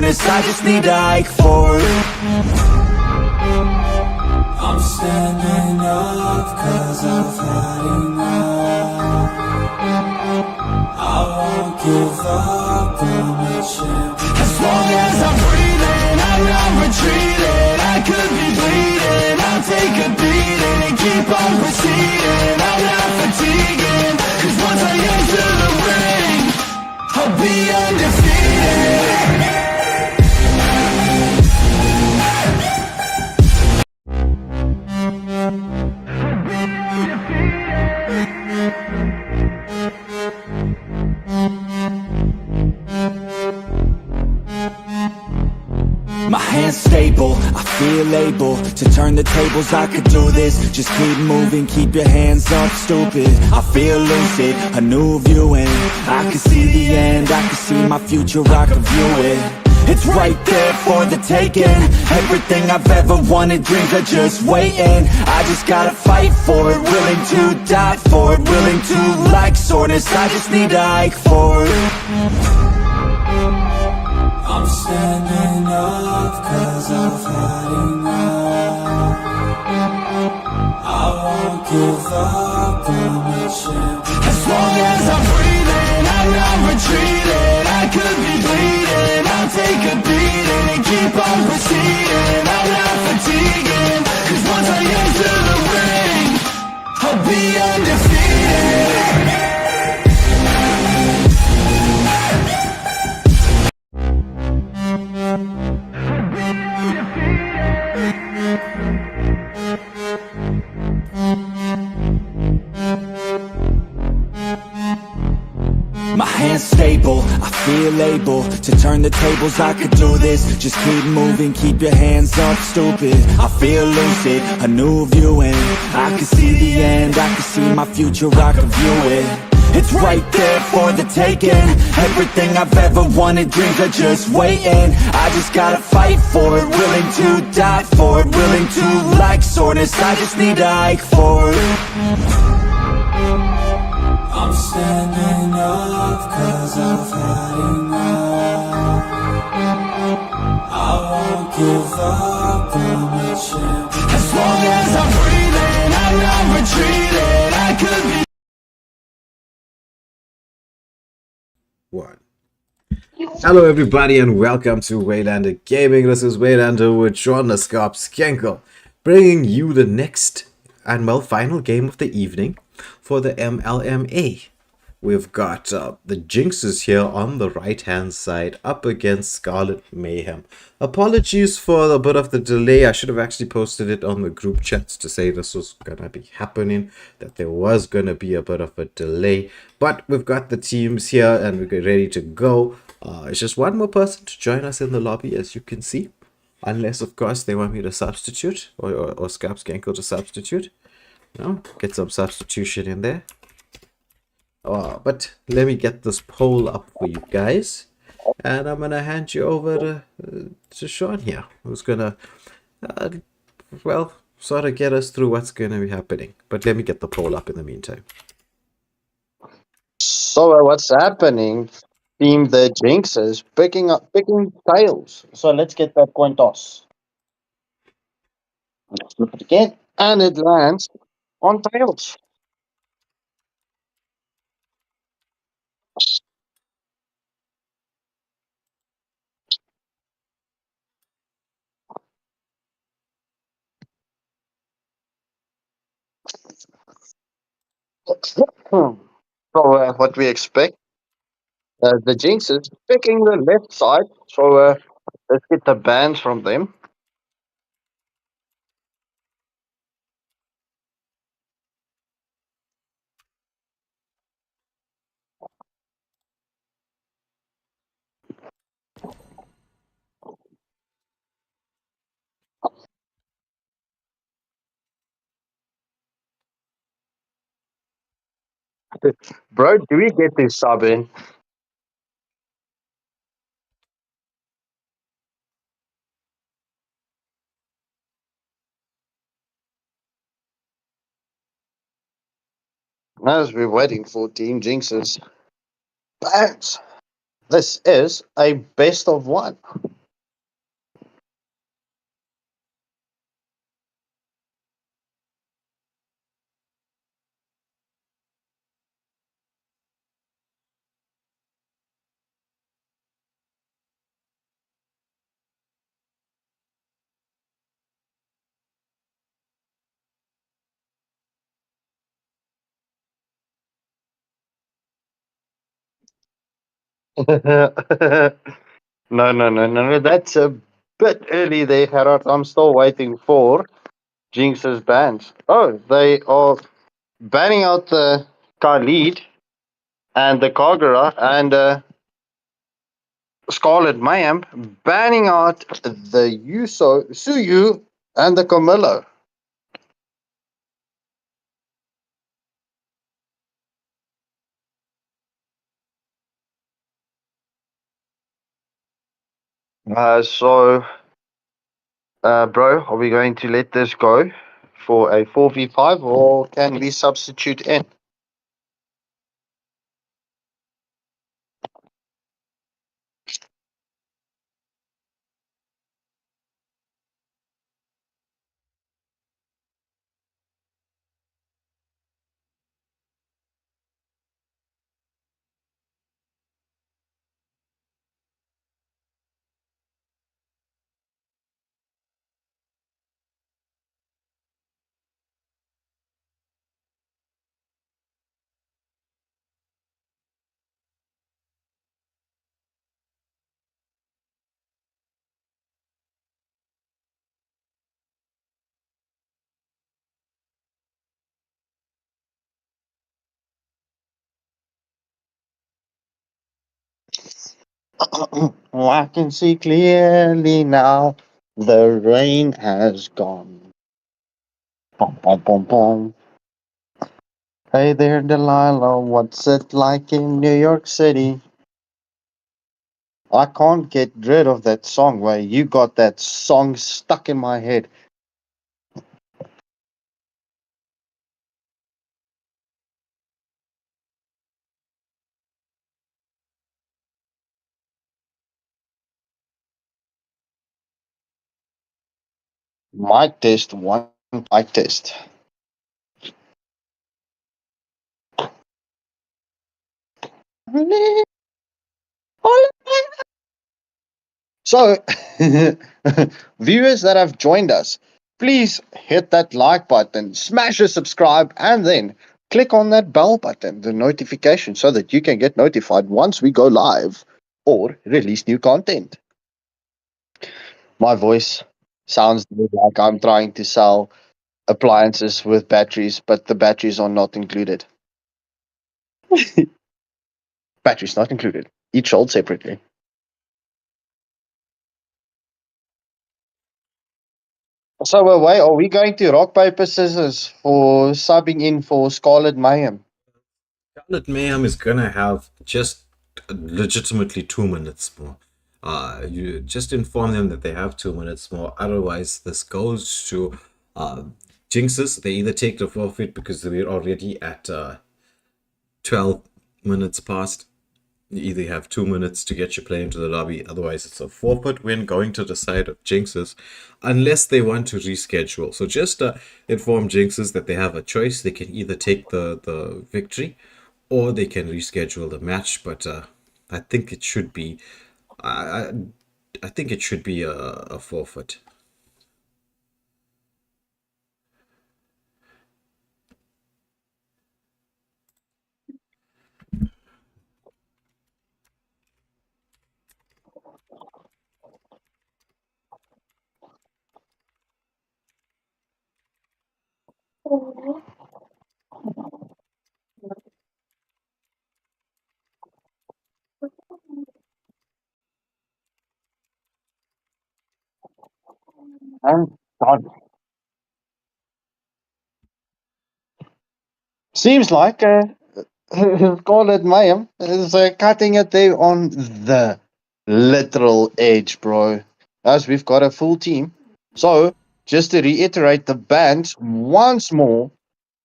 I just need to hike forward. I'm standing up 'cause I've had enough. I won't give up on the champion. As long as I'm breathing, I'm not retreating. I could be bleeding, I'll take a beating and keep on proceeding. I'm not fatiguing, 'cause once I enter the ring, I'll be undefeated. My hand's stable, I feel able to turn the tables. I could do this, just keep moving, keep your hands up, stupid. I feel lucid, a new viewing. I can see the end, I can see my future, I can view it. It's right there for the taking. Everything I've ever wanted, dreams are just waiting. I just gotta fight for it, willing to die for it, willing to like soreness. I just need to hike forward. I'm standing up 'cause I've had enough. I won't give up on the champion. As long as I'm breathing, I'm not retreating. I could be bleeding, I'll take a beating and keep on proceeding. I'm not fatiguing, 'cause once I enter the ring, I'll be undefeated. My hand's stable, I feel able to turn the tables. I could do this, just keep moving, keep your hands up, stupid. I feel lucid, a new viewing. I can see the end, I can see my future, I can view it. It's right there for the taking. Everything I've ever wanted, dreams are just waiting. I just gotta fight for it, willing to die for it, willing to like soreness. I just need to hike forward. I'm standing up 'cause I've had enough. I won't give up on the champion. As long as I'm breathing, I'm not retreating. I could be. One. Hello everybody and welcome to Waylander Gaming. This is Waylander with Sean the Scarp Skankel, bringing you the next and final game of the evening for the MLMA. We've got the Jinxers here on the right hand side up against Scarlet Mayhem. Apologies for a bit of the delay. I should have actually posted it on the group chats to say this was gonna be happening, that there was gonna be a bit of a delay, but we've got the teams here and we're ready to go. It's just one more person to join us in the lobby, as you can see, unless of course they want me to substitute or Scarp Skankel to substitute. No, get some substitution in there. But let me get this poll up for you guys, and I'm gonna hand you over to Sean here, who's gonna sort of get us through what's gonna be happening. But let me get the poll up in the meantime. So what's happening? Team the Jinxers picking tails. So let's get that coin toss. Let's flip it again, and it lands on tails. So what we expect, the Jinxers picking the left side. So let's get the bands from them. Bro, do we get this sub in? As we're waiting for Team Jinxers bands. This is a best of one. No. That's a bit early there, Harold. I'm still waiting for Jinx's bans. Oh, they are banning out the Khalid and the Kagura and Scarlet Mayhem, banning out the Suyu and the Camillo. Bro, are we going to let this go for a 4v5 or can we substitute in? Oh, I can see clearly now. The rain has gone. Bom, bom, bom, bom. Hey there, Delilah. What's it like in New York City? I can't get rid of that song where you got that song stuck in my head. Mic test one, mic test. So, viewers that have joined us, please hit that like button, smash a subscribe, and then click on that bell button, the notification, so that you can get notified once we go live or release new content. My voice sounds like I'm trying to sell appliances with batteries, but the batteries are not included. Batteries not included. Each sold separately. So, wait, are we going to rock, paper, scissors for subbing in for Scarlet Mayhem? Scarlet Mayhem is gonna have just legitimately 2 minutes more. You just inform them that they have 2 minutes more. Otherwise, this goes to Jinxes. They either take the forfeit because we're already at 12 minutes past. You either have 2 minutes to get your play into the lobby, otherwise it's a forfeit win going to the side of Jinxes, unless they want to reschedule. So just inform Jinxes that they have a choice. They can either take the victory or they can reschedule the match. But I think it should be, I, I think it should be a forfeit. And done. Seems like Scarlet Mayhem is cutting it there on the literal edge, bro. As we've got a full team. So, just to reiterate the bans once more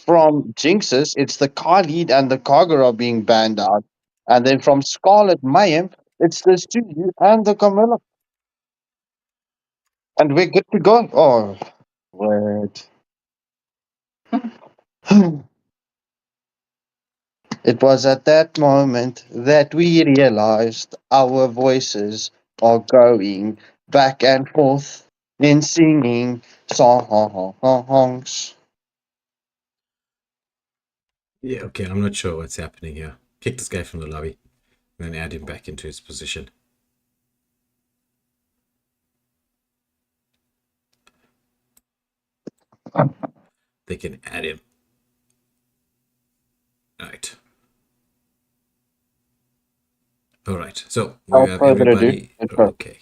from Jinxes, it's the Khalid and the Kagura being banned out. And then from Scarlet Mayhem, it's the Suyu and the Camilla. And we're good to go. Oh, wait. It was at that moment that we realized our voices are going back and forth in singing songs. Yeah, okay, I'm not sure what's happening here. Kick this guy from the lobby. and add him back into his position. They can add him. Right. All right. So we Without have further ado, everybody. let's go. Okay.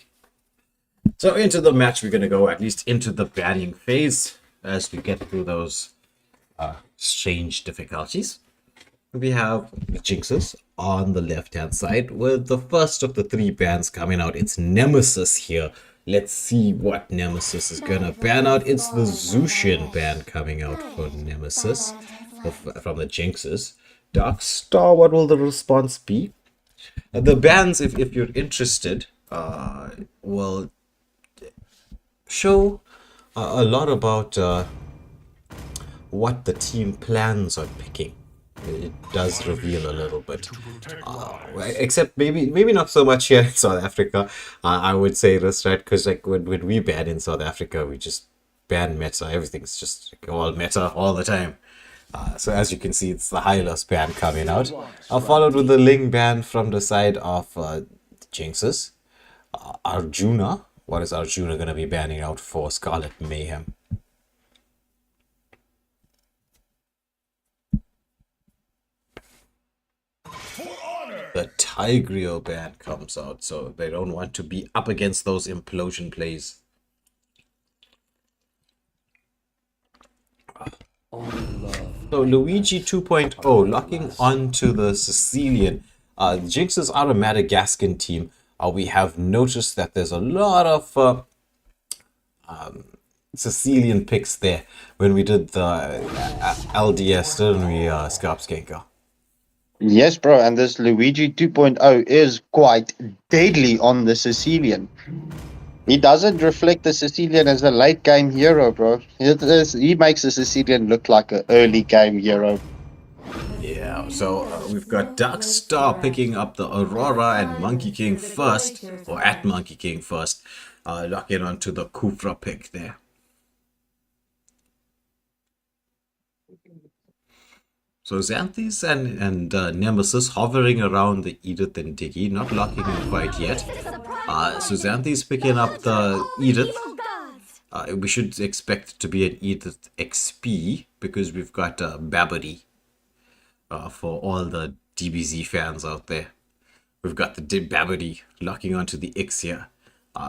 So into the match, we're going to go at least into the banning phase as we get through those strange difficulties. We have the Jinxers on the left-hand side with the first of the 3 bans coming out. It's Nemesis here. Let's see what Nemesis is going to ban out. It's the Zushin ban coming out for Nemesis from the Jinxers. Dark Star, what will the response be? The bans, if you're interested, will show a lot about what the team plans on picking. It does reveal a little bit, except maybe not so much here in South Africa. I would say this, right? Because like when we ban in South Africa, we just ban meta. Everything's just like, all meta all the time. So as you can see, it's the Hylos ban coming out, followed with the Ling ban from the side of Jinxes. Arjuna. What is Arjuna going to be banning out for Scarlet Mayhem? The Tigreal ban comes out, so they don't want to be up against those implosion plays. So Luigi 2.0 locking onto the Sicilian. Jinx's are a Madagascan team. We have noticed that there's a lot of Sicilian picks there when we did the LDS, didn't we, Scarpskanker? Yes, bro, and this Luigi 2.0 is quite deadly on the Sicilian. He doesn't reflect the Sicilian as a late game hero, bro. He makes the Sicilian look like an early game hero. Yeah, so we've got Dark Star picking up the Aurora and Monkey King first, or at Monkey King first, locking onto the Kufra pick there. So Xanthis and Nemesis hovering around the Edith and Diggy, not locking in quite yet. So Xanthis picking up the Edith. We should expect it to be an Edith XP because we've got Babidi for all the DBZ fans out there. We've got the Babidi locking onto the X here,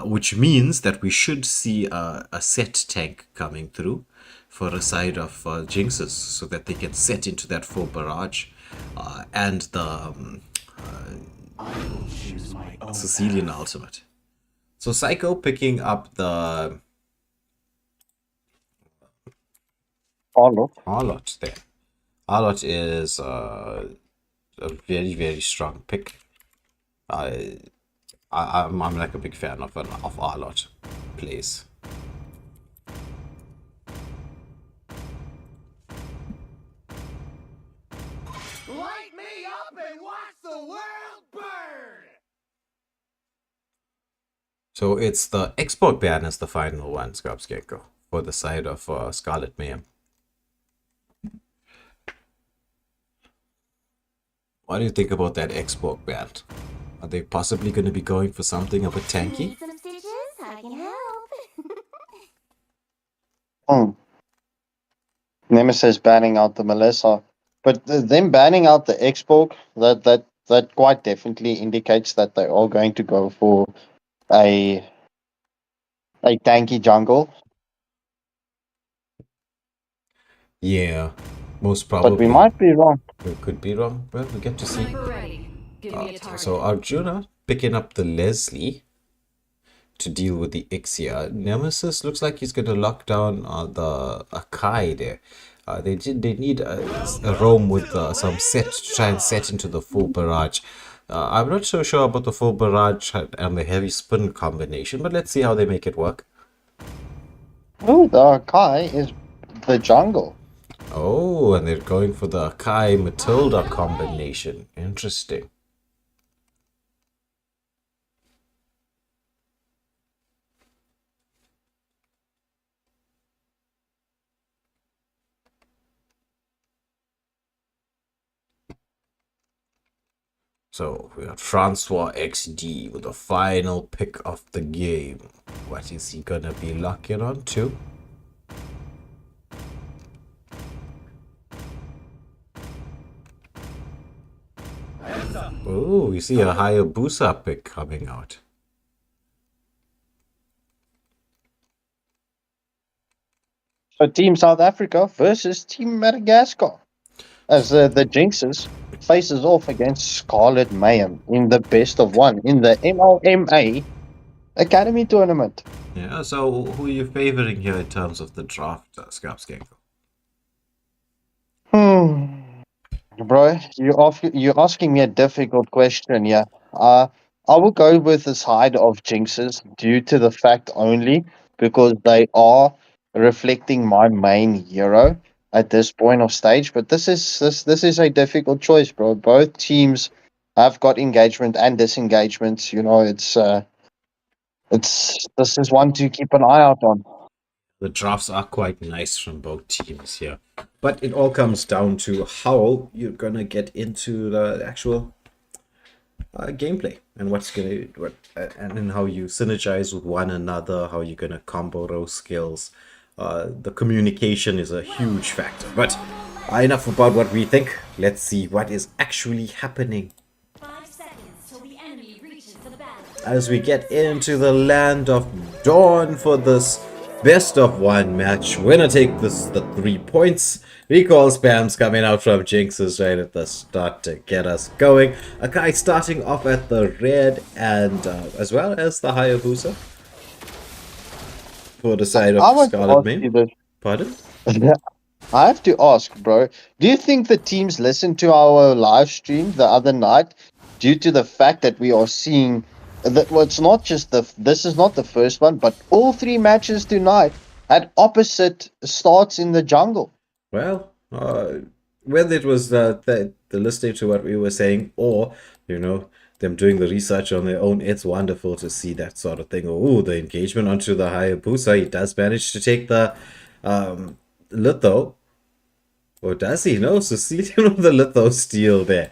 which means that we should see a set tank coming through for a side of Jinxes so that they can set into that full barrage and the Sicilian ultimate. So Psycho picking up the Harlot there. Harlot is a very, very strong pick. I'm like a big fan of Harlot plays. Light me up and watch the world burn! So it's the export ban as the final one, Scarpskanker, for the side of Scarlet Mayhem. What do you think about that export ban? Are they possibly going to be going for something a bit tanky? Need some stitches? I can help. Nemesis banning out the Melissa, but them banning out the Xborg, that quite definitely indicates that they are going to go for a tanky jungle. Yeah, most probably. But we might be wrong. We could be wrong. Well, we get to see. Sniper ready. Give me a target. So Arjuna picking up the Leslie to deal with the Ixia. Nemesis looks like he's going to lock down the Akai there. They need a roam with some set to try and set into the full barrage. I'm not so sure about the full barrage and the heavy spin combination, but let's see how they make it work. Oh, the Akai is the jungle. Oh, and they're going for the Akai Matilda combination. Interesting. So we got Francois XD with the final pick of the game. What is he gonna be locking on to? Oh, we see a Hayabusa pick coming out. So Team South Africa versus Team Madagascar. As the Jinxers faces off against Scarlet Mayhem in the best of one in the MLMA Academy Tournament. Yeah, so who are you favoring here in terms of the draft, Scarlet? Bro, you're asking me a difficult question here. I will go with the side of Jinxes due to the fact only because they are reflecting my main hero at this point of stage. But this is a difficult choice, bro. Both teams have got engagement and disengagement. You know, this is one to keep an eye out on. The drafts are quite nice from both teams here. But it all comes down to how you're gonna get into the actual gameplay and and how you synergize with one another, how you're gonna combo those skills. The communication is a huge factor. But enough about what we think. Let's see what is actually happening 5 seconds till the enemy reaches the battle. as we get into the land of dawn for this best of one match. Winner take the 3 points. Recall spams coming out from Jinxes right at the start to get us going. A guy starting off at the red and as well as the Hayabusa for the side I of want to Scarlet ask you Main. this. Pardon? I have to ask, bro. Do you think the teams listened to our live stream the other night due to the fact that we are seeing that? Well, it's not just this is not the first one, but all 3 matches tonight had opposite starts in the jungle. Well, whether it was the listening to what we were saying or, them doing the research on their own, it's wonderful to see that sort of thing. Oh, the engagement onto the Hayabusa. He does manage to take the litho. Or does he? No, Cecilian with the litho steal there.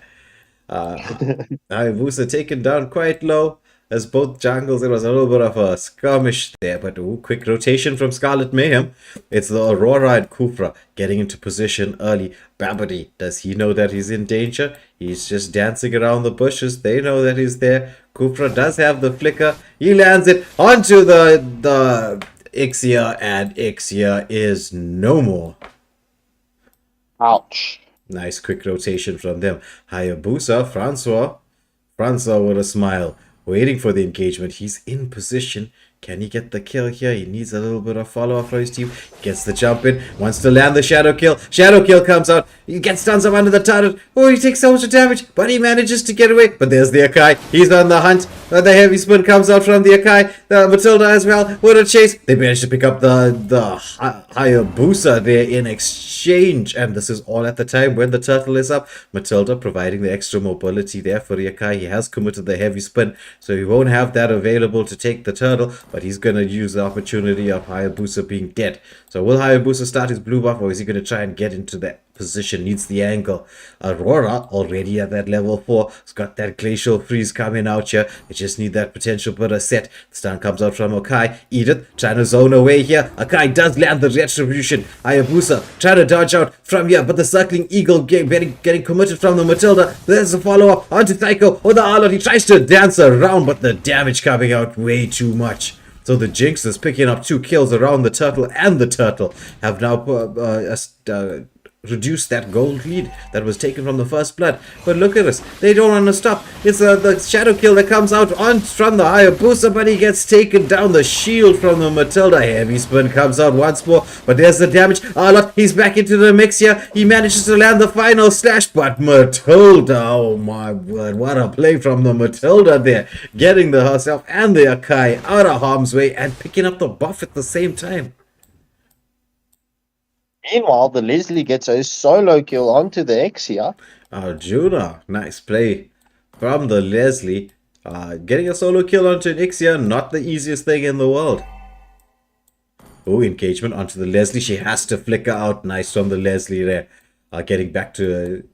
Hayabusa taken down quite low. As both jungles, it was a little bit of a skirmish there, but quick rotation from Scarlet Mayhem. It's the Aurora and Kufra getting into position early. Babidi, does he know that he's in danger? He's just dancing around the bushes. They know that he's there. Kufra does have the flicker. He lands it onto the Ixia, and Ixia is no more. Ouch. Nice quick rotation from them. Hayabusa, Francois with a smile, waiting for the engagement. He's in position. Can he get the kill here? He needs a little bit of follow-up from his team. Gets the jump in. Wants to land the shadow kill. Shadow kill comes out. He gets stuns up under the turret. Oh, he takes so much damage, but he manages to get away. But there's the Akai. He's on the hunt. The heavy spin comes out from the Akai. Matilda as well. What a chase. They managed to pick up the Hayabusa there in exchange. And this is all at the time when the turtle is up. Matilda providing the extra mobility there for the Akai. He has committed the heavy spin, so he won't have that available to take the turtle. But he's going to use the opportunity of Hayabusa being dead. So will Hayabusa start his blue buff, or is he going to try and get into that position? Needs the angle. Aurora already at that level 4. It's got that glacial freeze coming out here. They just need that potential bit of set. The stun comes out from Akai. Edith trying to zone away here. Akai does land the retribution. Hayabusa trying to dodge out from here, but the circling eagle getting committed from the Matilda. There's a follow-up onto Psycho with the Arlot. He tries to dance around, but the damage coming out way too much. So the Jinx is picking up 2 kills around the turtle, and the turtle have now reduce that gold lead that was taken from the first blood. But look at this, they don't want to stop. It's the shadow kill that comes out from the Hayabusa, but he gets taken down. The shield from the Matilda. Heavy spin comes out once more, but there's the damage. Arlot, he's back into the mix here. He manages to land the final slash, but Matilda, oh my word, what a play from the Matilda there, getting herself and the Akai out of harm's way and picking up the buff at the same time. Meanwhile, the Leslie gets a solo kill onto the Exia. Arjuna, nice play from the Leslie. Getting a solo kill onto an Ixia, not the easiest thing in the world. Oh, engagement onto the Leslie. She has to flicker out. Nice from the Leslie there. Getting back to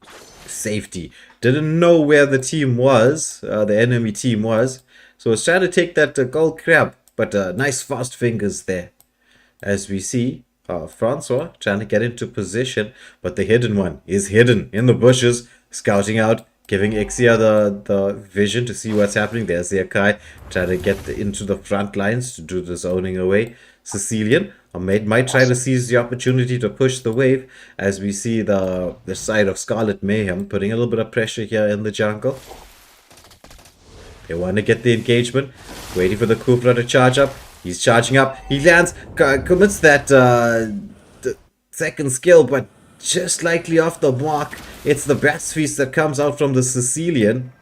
safety. didn't know where the team was, the enemy team was. So it's trying to take that gold crab, but nice fast fingers there. As we see, Francois trying to get into position, but the hidden one is hidden in the bushes, scouting out, giving Ixia the vision to see what's happening. There's the Akai trying to get into the front lines to do the zoning away. Sicilian might try to seize the opportunity to push the wave, as we see the side of Scarlet Mayhem putting a little bit of pressure here in the jungle. They want to get the engagement, waiting for the Kufra to charge up. He's charging up. He lands, commits that the second skill, but just slightly off the mark. It's the best feast that comes out from the Sicilian.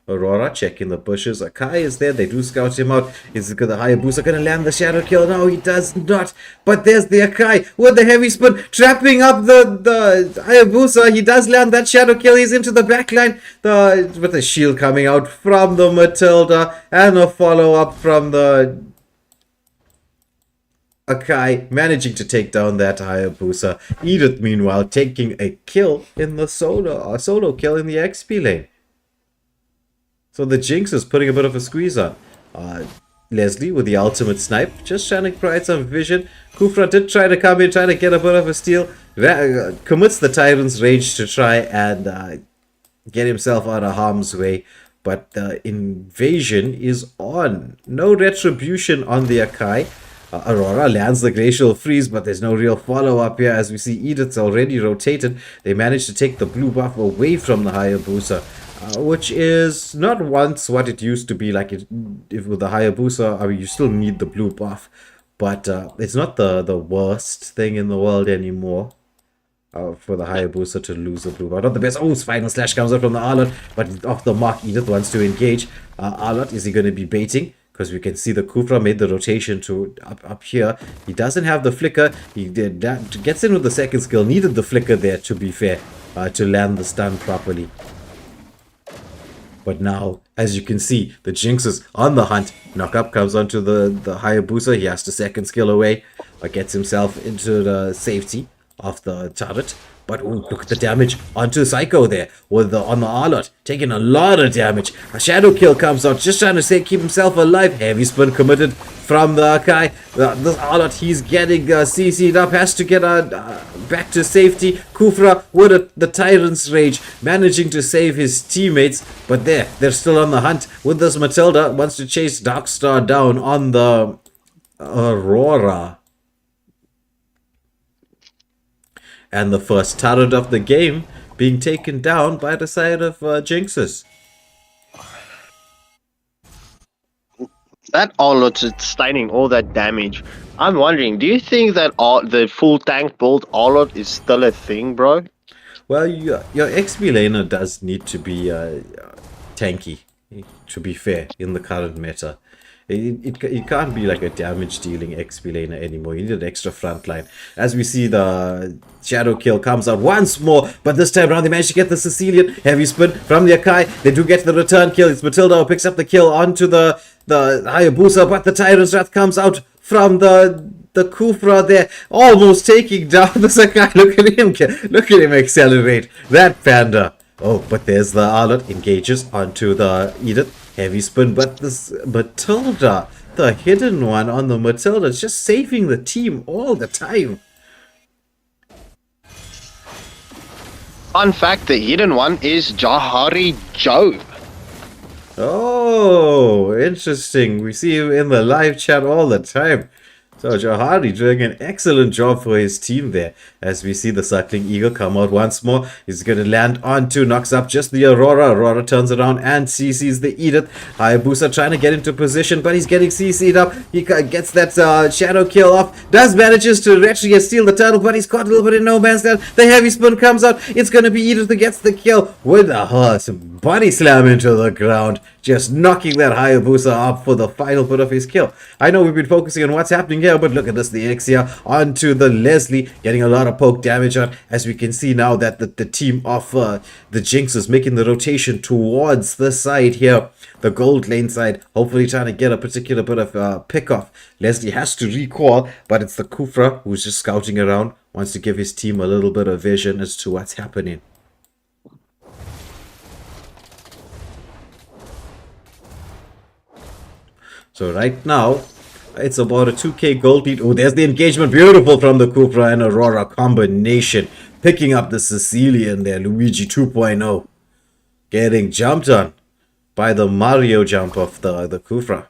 Aurora checking the bushes. Akai is there. They do scout him out. Is the Hayabusa going to land the shadow kill? No, he does not. But there's the Akai with the heavy spin, trapping up the Hayabusa. He does land that shadow kill. He's into the backline. With the shield coming out from the Matilda and a follow-up from the Akai, managing to take down that Hayabusa. Edith, meanwhile, taking a kill in the solo kill in the XP lane. So the Jinx is putting a bit of a squeeze on. Leslie with the ultimate snipe, just trying to provide some vision. Kufra did try to come in, try to get a bit of a steal. Commits the Tyrant's Rage to try and get himself out of harm's way. But the invasion is on. No retribution on the Akai. Aurora lands the Glacial Freeze, but there's no real follow-up here. As we see, Edith's already rotated. They managed to take the blue buff away from the Hayabusa. Which is not once what it used to be. Like if with the Hayabusa, I mean, you still need the blue buff, but it's not the worst thing in the world anymore for the Hayabusa to lose the blue buff. Not the best. Oh, Final Slash comes out from the Arlott, but off the mark. Edith wants to engage. Arlott, is he going to be baiting? Because we can see the Kufra made the rotation to up here. He doesn't have the flicker. He did that. Gets in with the second skill. Needed the flicker there, to be fair, to land the stun properly. But now, as you can see, the Jinx is on the hunt. Knock up comes onto the Hayabusa. He has to second skill away, but gets himself into the safety of the turret. But ooh, look at the damage onto Psycho there with on the Arlott, taking a lot of damage. A shadow kill comes out, just trying to keep himself alive. Heavy spin committed from the Akai. This Arlott, he's getting CC'd up, has to get back to safety. Kufra with the Tyrant's Rage, managing to save his teammates. But they're still on the hunt with this Matilda. Wants to chase Darkstar down on the Aurora. And the first turret of the game being taken down by the side of Jinxers. That Arlott is staining all that damage. I'm wondering, do you think that the full tank build Arlott is still a thing, bro? Well, your XP laner does need to be tanky, to be fair, in the current meta. It can't be like a damage dealing XP laner anymore. You need an extra front line. As we see, the shadow kill comes out once more, but this time around they managed to get the Sicilian. Heavy spin from the Akai. They do get the return kill. It's Matilda who picks up the kill onto the Hayabusa, but the Tyrant's Wrath comes out from the Kufra there, almost taking down the Sakai. Look at him accelerate. That panda. Oh, but there's the Arlott, engages onto the Edith. Heavy spin, but this Matilda, the hidden one on the Matilda, is just saving the team all the time. Fun fact, the hidden one is Jahari Joe. Oh, interesting. We see him in the live chat all the time. So Jahari doing an excellent job for his team there. As we see the Circling Eagle come out once more. He's going to land onto, knocks up just the Aurora. Aurora turns around and CC's the Edith. Hayabusa trying to get into position, but he's getting CC'd up. He gets that shadow kill off. Does manages to actually steal the turtle, but he's caught a little bit in no man's land. The heavy spin comes out. It's going to be Edith who gets the kill with a horse. Body slam into the ground. Just knocking that Hayabusa up for the final bit of his kill. I know we've been focusing on what's happening here, but look at this, the Ixia onto the Leslie, getting a lot of poke damage on, as we can see now that the team of the Jinx is making the rotation towards the side here, the gold lane side, hopefully trying to get a particular bit of pick off. Leslie has to recall, but it's the Kufra who's just scouting around, wants to give his team a little bit of vision as to what's happening. So right now, it's about a 2k gold lead. Oh, there's the engagement. Beautiful from the Cupra and Aurora combination. Picking up the Sicilian there, Luigi 2.0. Getting jumped on by the Mario jump of the Cupra.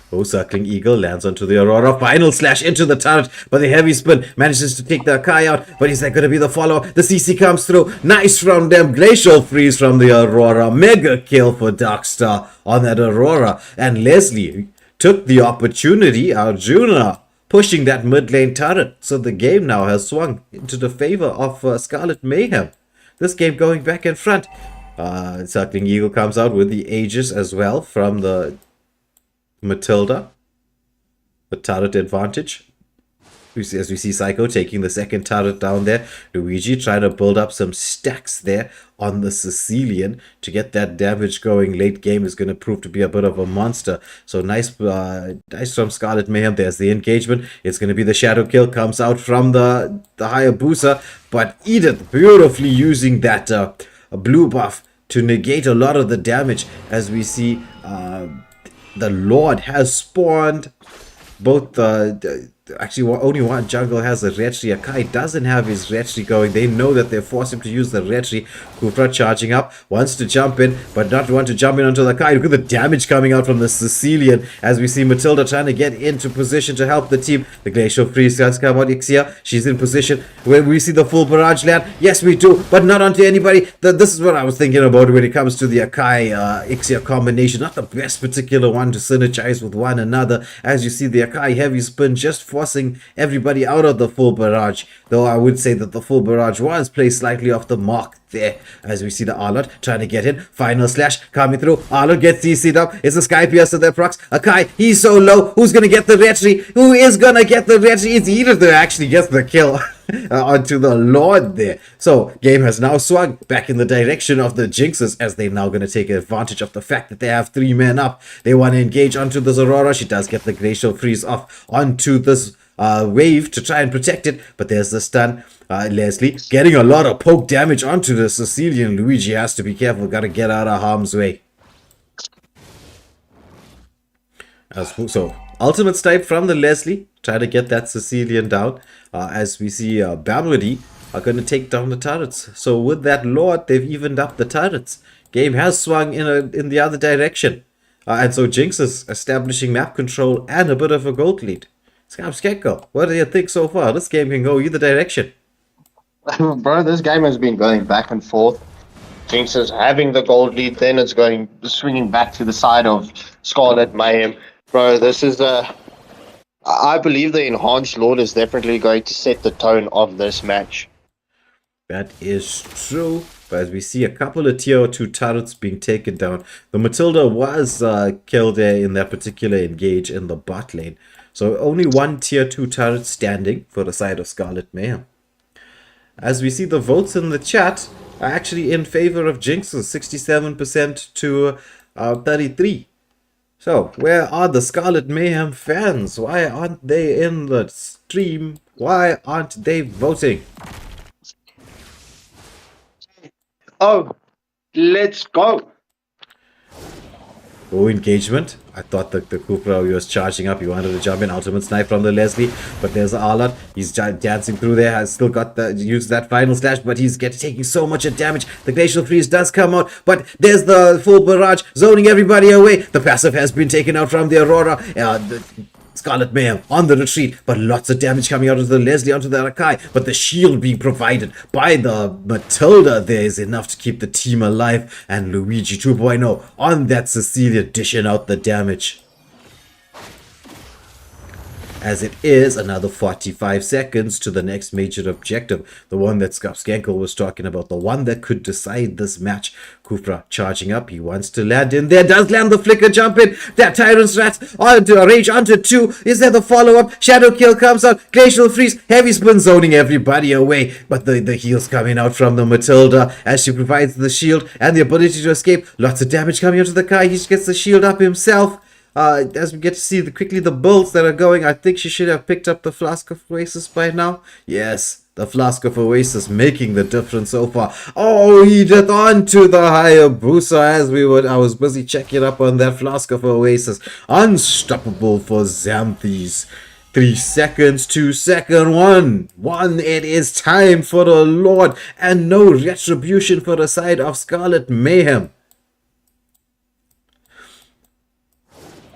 Oh, circling eagle lands onto the Aurora. Final slash into the turret, but the heavy spin manages to take the Kai out. But is that going to be the follow? The CC comes through. Nice from them. Glacial freeze from the Aurora. Mega kill for Darkstar on that Aurora. And Leslie took the opportunity. Arjuna pushing that mid lane turret. So the game now has swung into the favor of Scarlet Mayhem. This game going back in front. Circling eagle comes out with the Aegis as well from the Matilda, the turret advantage. As we see Psycho taking the second turret down there. Luigi trying to build up some stacks there on the Sicilian to get that damage going. Late game is going to prove to be a bit of a monster. So nice from Scarlet Mayhem. There's the engagement. It's going to be the shadow kill. Comes out from the Hayabusa. But Edith beautifully using that blue buff to negate a lot of the damage. As we see the Lord has spawned both actually only one jungle has a Retri. Akai doesn't have his Retri going. They know that they're forced him to use the Retri. Kufra charging up, wants to jump in, but not want to jump in onto the Akai. Look at the damage coming out from the Sicilian as we see Matilda trying to get into position to help the team. The Glacial Freeze has come out. Ixia, she's in position. When we see the full barrage land, yes we do, but not onto anybody. This is what I was thinking about when it comes to the Akai Ixia combination. Not the best particular one to synergize with one another. As you see the Akai heavy spin just forcing everybody out of the full barrage, though I would say that the full barrage was placed slightly off the mark there. As we see the Arlott trying to get in, final slash coming through. Arlott gets CC'd up. It's a Sky Piercer their procs. Akai, he's so low. Who's gonna get the Retri? Who is gonna get the Retri? It's Edith that actually gets the kill onto the Lord there. So game has now swung back in the direction of the Jinxers, as they're now going to take advantage of the fact that they have 3 men up. They want to engage onto this Aurora. She does get the Glacial Freeze off onto this wave to try and protect it, but there's the stun. Leslie getting a lot of poke damage onto the Sicilian. Luigi has to be careful, gotta get out of harm's way. So ultimate snipe from the Leslie, try to get that Sicilian down. As we see Bamwadi are going to take down the turrets. So with that Lord, they've evened up the turrets. Game has swung in the other direction. And so Jinx is establishing map control and a bit of a gold lead. Skeptical, what do you think so far? This game can go either direction. Bro, this game has been going back and forth. Jinx is having the gold lead, then it's going swinging back to the side of Scarlet Mayhem. Bro, this is I believe the enhanced Lord is definitely going to set the tone of this match. That is true. But as we see a couple of tier 2 turrets being taken down, the Matilda was killed there in that particular engage in the bot lane. So only one tier 2 turret standing for the side of Scarlet Mayhem. As we see the votes in the chat are actually in favor of Jinxer, 67% to 33%. So, where are the Scarlet Mayhem fans? Why aren't they in the stream? Why aren't they voting? Oh, let's go. Oh, engagement. I thought that the Cupra was charging up. He wanted to jump in. Ultimate snipe from the Leslie. But there's Arlott. He's dancing through there. Has still got used that final slash. But he's taking so much damage. The Glacial Freeze does come out. But there's the full barrage zoning everybody away. The passive has been taken out from the Aurora. Scarlet Mayhem on the retreat, but lots of damage coming out of the Leslie onto the Akai, but the shield being provided by the Matilda there is enough to keep the team alive, and Luigi 2.0 on that Cecilia dishing out the damage. As it is another 45 seconds to the next major objective, the one that Skankel was talking about, the one that could decide this match. Kufra charging up, he wants to land in there, does land the flicker jump in, that Tyrant's Rats onto a rage onto 2, is there the follow-up, shadow kill comes out, Glacial Freeze, heavy spin zoning everybody away, but the heals coming out from the Matilda as she provides the shield and the ability to escape, lots of damage coming out of the Kai, he gets the shield up himself. As we get to see quickly the builds that are going, I think she should have picked up the Flask of Oasis by now. Yes, The Flask of Oasis making the difference so far. Oh, he did onto the Hayabusa as I was busy checking up on that Flask of Oasis. Unstoppable for Xanthis. 3 seconds, 2 second, 1. It is time for the Lord, and no retribution for the side of Scarlet Mayhem.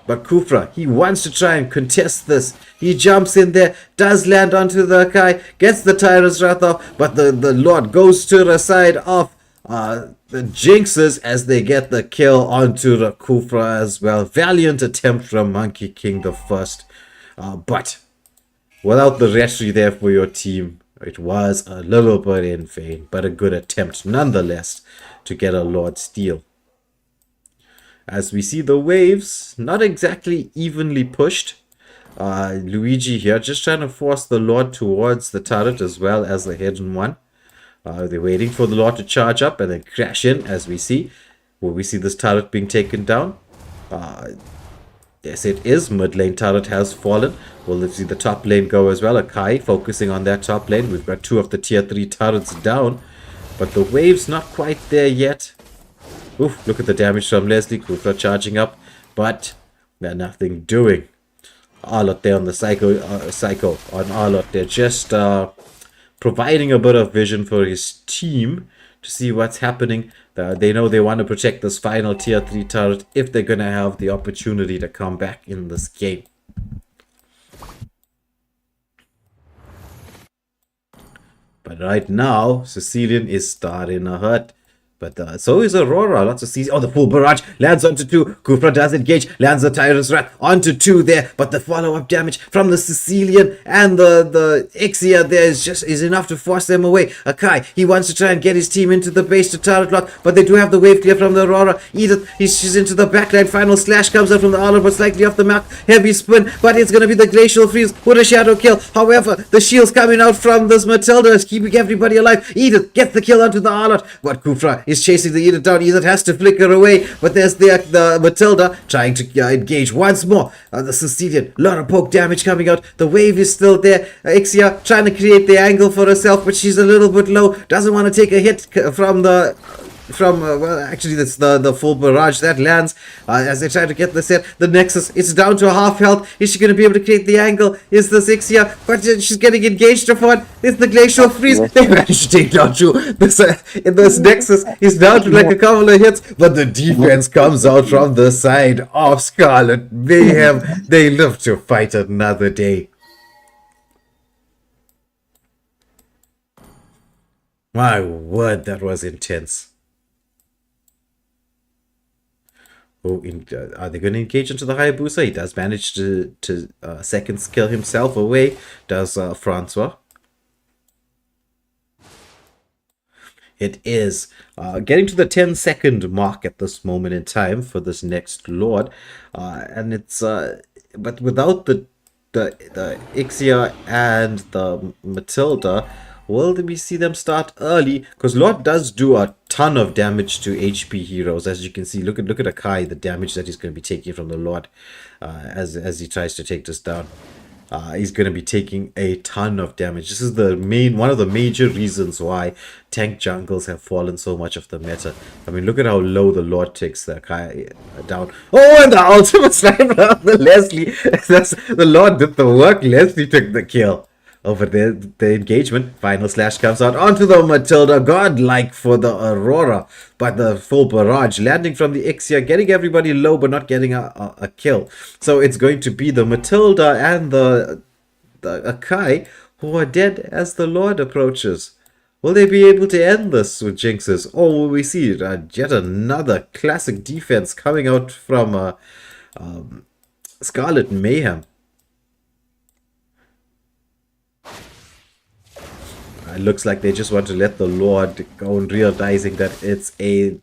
But Kufra, he wants to try and contest this. He jumps in there, does land onto the Kai, gets the Tyrant's Wrath off, but the Lord goes to the side of the Jinxers as they get the kill onto the Kufra as well. Valiant attempt from Monkey King the first. But without the retry there for your team, it was a little bit in vain, but a good attempt nonetheless to get a Lord steal. As we see the waves, not exactly evenly pushed. Luigi here just trying to force the Lord towards the turret as well as the hidden one. They're waiting for the Lord to charge up and then crash in, as we see. Will we see this turret being taken down? Yes, it is. Mid lane turret has fallen. We'll see the top lane go as well. Akai focusing on that top lane. We've got 2 of the tier 3 turrets down. But the wave's not quite there yet. Oof, look at the damage from Leslie. Kufra charging up. But they're nothing doing. Arlott there on the Psycho on Arlott. They're just providing a bit of vision for his team to see what's happening. They know they want to protect this final tier 3 turret if they're going to have the opportunity to come back in this game. But right now, Sicilian is starting to hurt. But so is Aurora. Lots of CC. Oh, the full barrage lands onto 2. Kufra does engage. Lands the Tyrant's Wrath onto 2 there. But the follow-up damage from the Sicilian and the Ixia there is enough to force them away. Akai, he wants to try and get his team into the base to turret lock. But they do have the wave clear from the Aurora. Edith, she's into the backline. Final slash comes out from the Oliver, but slightly off the mark. Heavy spin, but it's going to be the Glacial Freeze with a shadow kill. However, the shield's coming out from this Matilda is keeping everybody alive. Edith gets the kill onto the Arlott. But Kufra is chasing the Edith down. Edith has to flicker away, but there's the Matilda trying to engage once more. The Sicilian, lot of poke damage coming out. The wave is still there. Ixia trying to create the angle for herself, but she's a little bit low. Doesn't want to take a hit from the well, actually that's the full barrage that lands as they try to get the set. The Nexus, it's down to a half health. Is she going to be able to create the angle? Is this Ixia? But she's getting engaged upon. It's the Glacial Freeze. They managed to take down Chu. This Nexus is down to like a couple of hits, but the defense comes out from the side of Scarlet Mayhem. They live to fight another day. My word, that was intense. Oh, are they going to engage into the Hayabusa? He does manage to second skill himself away, does Francois. It is getting to the 10-second mark at this moment in time for this next Lord. And it's, but without the Ixia and the Matilda, will we see them start early? Because Lord does do a ton of damage to HP heroes, as you can see. Look at Akai, the damage that he's going to be taking from the Lord as he tries to take this down. He's going to be taking a ton of damage. This is one of the major reasons why tank jungles have fallen so much of the meta. I mean, look at how low the Lord takes the Akai down. Oh, and the ultimate sniper of the Leslie. The Lord did the work. Leslie took the kill. Over the engagement, final slash comes out onto the Matilda, godlike for the Aurora, but the full barrage landing from the Ixia, getting everybody low but not getting a kill. So it's going to be the Matilda and the Akai who are dead as the Lord approaches. Will they be able to end this with Jinxes? Or will we see yet another classic defense coming out from Scarlet Mayhem? It looks like they just want to let the Lord go, and realizing that it's a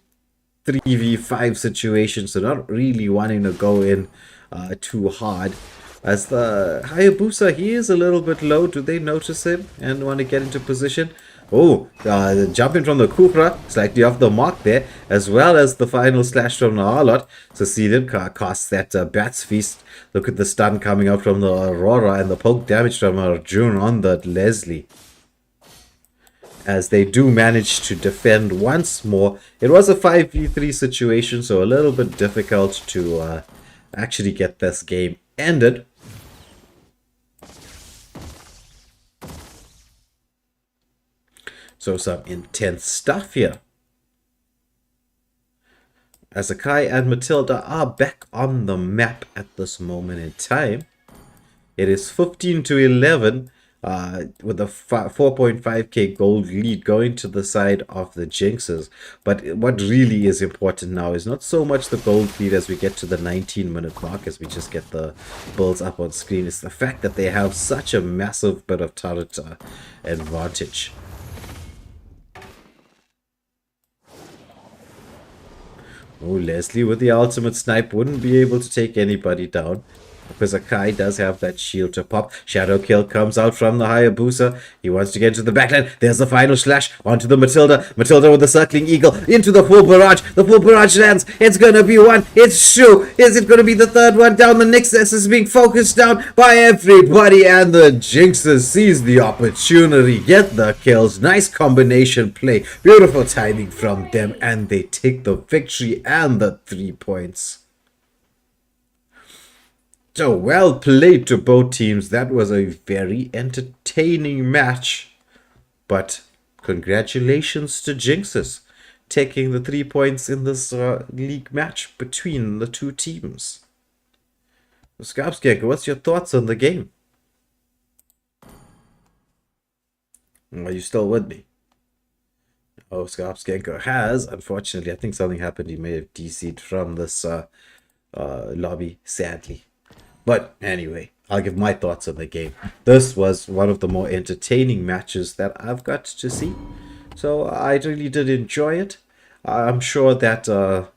3v5 situation, so not really wanting to go in too hard. As the Hayabusa, he is a little bit low. Do they notice him and want to get into position? Oh, the jumping from the Kufra, slightly off the mark there, as well as the final slash from the Arlott. Sicilian casts that Bat's Feast. Look at the stun coming out from the Aurora and the poke damage from Arjun on the Leslie. as they do manage to defend once more. It was a 5v3 situation, so a little bit difficult to actually get this game ended. So some intense stuff here, as Akai and Matilda are back on the map at this moment in time. It is 15-11, with a 4.5k gold lead going to the side of the Jinxers. But what really is important now is not so much the gold lead as we get to the 19-minute mark, as we just get the builds up on screen. It's the fact that they have such a massive bit of turret advantage. Oh, Leslie with the ultimate snipe wouldn't be able to take anybody down, because Akai does have that shield to pop. Shadow kill comes out from the Hayabusa. He wants to get into the backline. There's the final slash onto the Matilda. Matilda with the circling eagle into the full barrage. The full barrage lands. It's going to be one. It's two. Is it going to be the third one down? The Nexus is being focused down by everybody, and the Jinxer sees the opportunity, get the kills. Nice combination play. Beautiful timing from them, and they take the victory and the 3 points. So well played to both teams. That was a very entertaining match. But congratulations to Jinxers taking the 3 points in this league match between the two teams. Scarlet, what's your thoughts on the game? Are you still with me? Oh, Scarlet has, unfortunately, I think something happened. He may have DC'd from this lobby, sadly. But anyway, I'll give my thoughts on the game. This was one of the more entertaining matches that I've got to see. So I really did enjoy it. I'm sure that the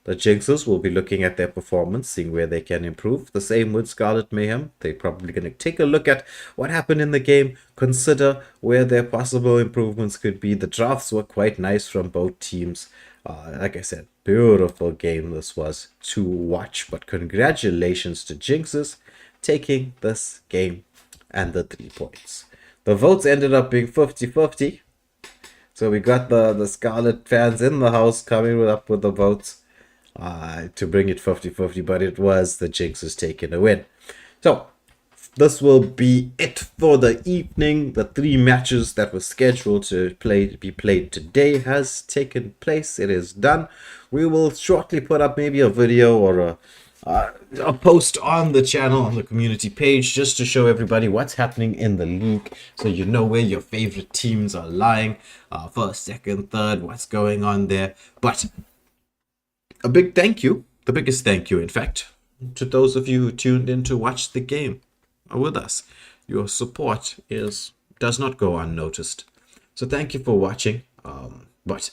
Jinxers will be looking at their performance, seeing where they can improve. The same with Scarlet Mayhem. They're probably going to take a look at what happened in the game, consider where their possible improvements could be. The drafts were quite nice from both teams. Like I said, beautiful game this was to watch. But congratulations to Jinxers taking this game and the 3 points. The votes ended up being 50-50. So we got the Scarlet fans in the house coming up with the votes to bring it 50-50. But it was the Jinxers taking a win. So this will be it for the evening. The 3 matches that were scheduled to be played today has taken place. It is done. We will shortly put up maybe a video or a post on the channel, on the community page, just to show everybody what's happening in the league, so you know where your favorite teams are lying, first, second, third, what's going on there. But a big thank you, the biggest thank you in fact, to those of you who tuned in to watch the game with us. Your support does not go unnoticed. So thank you for watching. But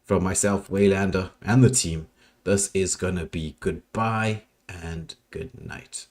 from myself, Waylander, and the team, this is gonna be goodbye and good night.